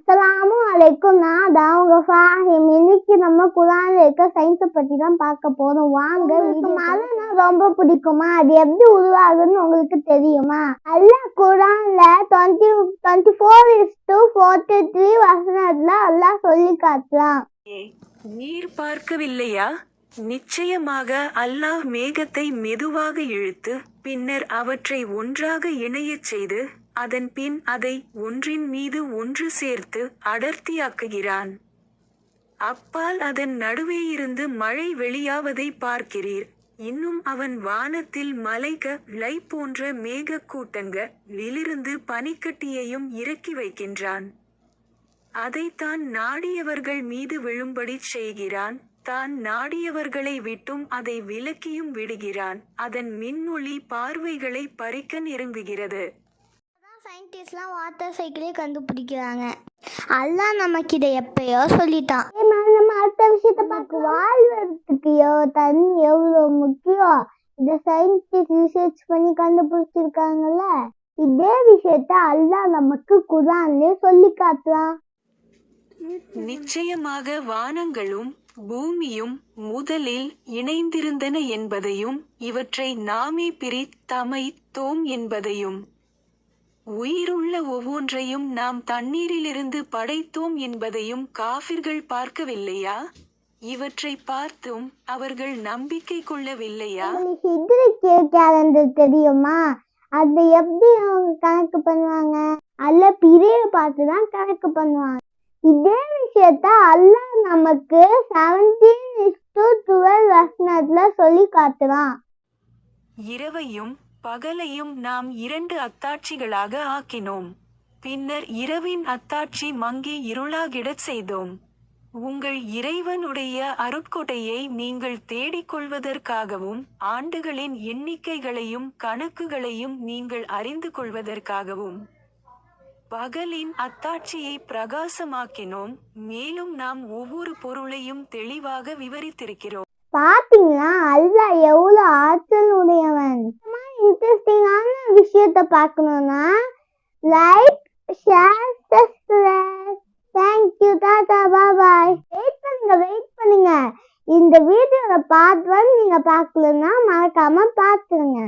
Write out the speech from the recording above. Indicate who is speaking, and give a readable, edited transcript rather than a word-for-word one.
Speaker 1: அஸ்ஸலாமு அலைக்கும். நான் தான் உங்க ஃபாஹிம். இன்னைக்கு நம்ம குர்ஆன்ல இருக்க சயின்ஸை பத்தி தான் பார்க்க போறோம். வாங்க. மழைனா ரொம்ப பிடிக்குமா? அது எப்படி உருவாகுன்னு உங்களுக்கு தெரியுமா? அல்லாஹ் குர்ஆன்ல 24:43 வசனத்துல அல்லாஹ் சொல்லி காட்டுறான்.
Speaker 2: நீர் பார்க்கவில்லையா? நிச்சயமாக அல்லாஹ் மேகத்தை மெதுவாக இழுத்து பின்னர் அவற்றை ஒன்றாக இணையச் செய்து அதன் பின் அதை ஒன்றின் மீது ஒன்று சேர்த்து அடர்த்தியாக்குகிறான். அப்பால் அதன் நடுவேயிருந்து மழை வெளியாவதை பார்க்கிறீர். இன்னும் அவன் வானத்தில் மலைகளை போன்ற மேகக்கூட்டங்களிலிருந்து பனிக்கட்டியையும் இறக்கி வைக்கின்றான். அதை தான் நாடியவர்கள் மீது விழும்படி செய்கிறான். தான் நாடியவர்களை விட்டும் அதை விலக்கியும் விடுகிறான். அதன் மின்னொளி பார்வைகளை பறிக்க நெருங்குகிறது.
Speaker 1: சயின்டிஸ்ட்லாம் வாட்டர் சைக்கிளே கண்டுபிடிக்கிறாங்க. அல்லாஹ் நமக்கு இதை எப்பயோ சொல்லிட்டான். நம்ம அடுத்த விஷயத்த பார்க்க வாழ்வதற்கு தண்ணி எவ்வளோ முக்கியம் இதை சயின்டிஸ்ட் ரிசர்ச் பண்ணி கண்டுபிடிச்சிருக்காங்கல்ல. இதே விஷயத்த அல்லாஹ் நமக்கு குர்ஆன்லயே சொல்லி காட்டுறான்.
Speaker 2: நிச்சயமாக வானங்களும் பூமியும் முதலில் இணைந்திருந்தன என்பதையும் இவற்றை நாமே பிரித்தமைத்தோம் என்பதையும் உயிருள்ள ஒவ்வொன்றையும் நாம் தண்ணீரிலிருந்து படைத்தோம் என்பதையும் காஃபிர்கள் பார்க்கவில்லையா? இவற்றை பார்த்தும் அவர்கள் நம்பிக்கை கொள்ளவில்லையா?
Speaker 1: கேலண்டர் தெரியுமா? அதை எப்படி அவங்க கணக்கு பண்ணுவாங்க? அல்ல பிறைய பார்த்துதான் கணக்கு பண்ணுவாங்க. இதே விஷயத்த அல்லாஹ் நமக்கு 17:12 வசனத்துல சொல்லி காட்டுறான்.
Speaker 2: இரவையும் பகலையும் நாம் 2 அத்தாட்சிகளாக ஆக்கினோம். பின்னர் இரவின் அத்தாட்சி மங்கி இருளாகிடச் செய்தோம். உங்கள் இறைவனுடைய அருட்கொடையை நீங்கள் தேடிக்கொள்வதற்காகவும் ஆண்டுகளின் எண்ணிக்கைகளையும் கணக்குகளையும் நீங்கள் அறிந்து கொள்வதற்காகவும் பகலின் அத்தாட்சியை பிரகாசமாக்கினோம். மேலும் நாம் ஒவ்வொரு பொருளையும் தெளிவாக விவரித்திருக்கிறோம்.
Speaker 1: பாத்தீங்களா அல்லாஹ் எவ்வளவு ஆற்றல் உடையவன். இன்ட்ரெஸ்டிங்கான விஷயத்த பார்க்கணும்னா லைக், ஷேர், சப்ஸ்கிரைப். தேங்க்யூ, டாடா, பாய். வெயிட் பண்ணுங்க. இந்த வீடியோல பார்ட் 1 நீங்க பார்க்கலன்னா மறக்காம பார்த்துருங்க.